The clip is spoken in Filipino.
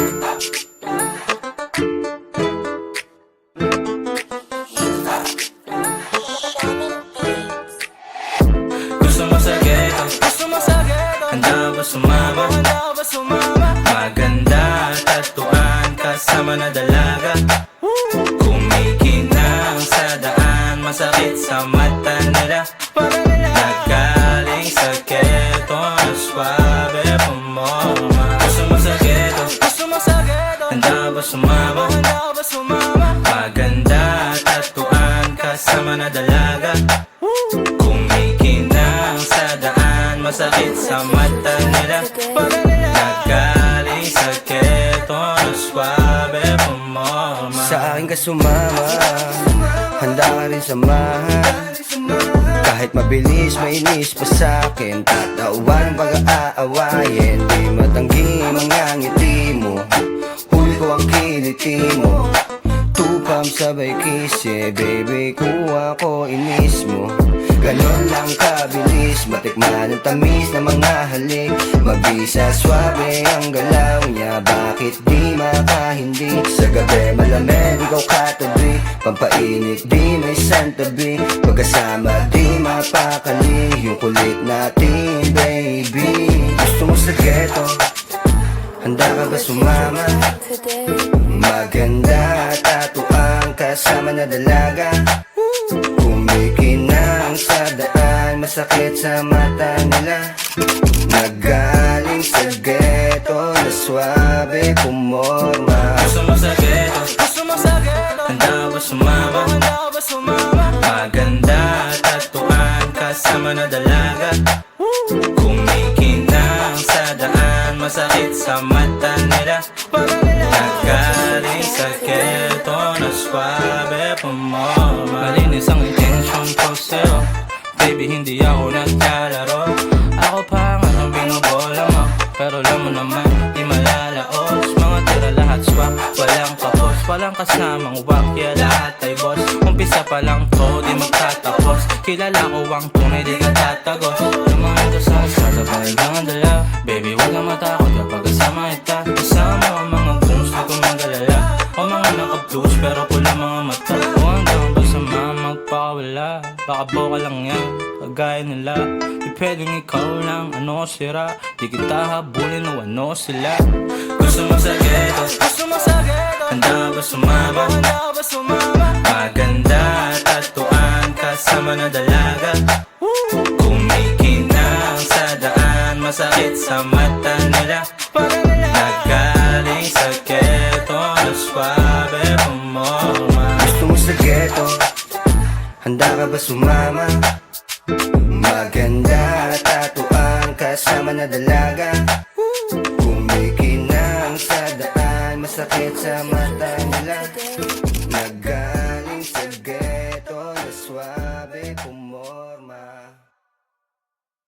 Gusto mo sa ghetto, handa ba sumama? Maganda, tatuan, kasama na dalaga. Kumikinang sa daan, masakit sa mata nila. Nagaling sa ghetto, na swabe pumorma. Gusto mo sa ghetto, handa ba sumama? Maganda, tatuan, kasama na dalaga. Kumikinang sa daan, masakit sa mata nila. Nagaling sa ghetto, na swabe pumorma. Sa akin ka sumama, handa ka rin samahan. Kahit mabilis, mainis pa sa'kin. Tatawan ang pag-aawayin. Di matanggi mga ngiti mo. Huli ko ang kiliti mo. Tupam sabay kisi, baby, kuha ko inis mo. Ganon lang kabilis, matikman ang tamis na mga halik. Mabisa, swabe ang galaw niya, bakit di makahindi? Sa gabi malamig, ikaw katabi. Pampainit, di may santabi. Pagkasama, di mapakali. Yung kulit natin, baby. Gusto mo sa ghetto? Handa ka ba sumama? Maganda, tatuan, kasama na dalaga. Kumikinang sa daan, masakit sa mata nila. Nagaling sa ghetto, na swabe pumorma. Gusto mo sa ghetto, handa ba sumama? Maganda, tatuan, kasama na dalaga. Kumikinang sa daan, masakit sa mata nila. Nagaling sa ghetto, na swabe pumorma. Malinis ang intention ko sa'yo, baby, hindi ako naglalaro. Ako pa nga ang binobola mo, pero alam mo naman, di malalaos. Mga tira lahat swak, walang kapos, walang kasamang wak, kaya lahat ay boss. Umpisa pa lang to, di magtatapos. Kilala ko ang tunay, di ka tatagos. Yung mga ito sa sabay lang ang dala. Baby, huwag kang matakot kapag kasama kita. Kasama ang mga goons, huwag kang magalala. O mga naka-blues, pero pula mga mata. O hanggang ba sa mga magpakawala. Baka boka lang yan, kagaya nila. Di pwedeng ikaw lang, ano sira. Di kita habulin o ano sila. Gusto mo sa ghetto, handa ba sumama? Maganda, tatuan, kasama na dalaga. Kumikinang sa daan, masakit sa mata nila. Nagaling sa ghetto, na swabe pumorma. Gusto mo sa ghetto? Handa ka ba sumama? Maganda, tatuan, kasama na dalaga. Kumikinang sa daan, masakit sa mata nila.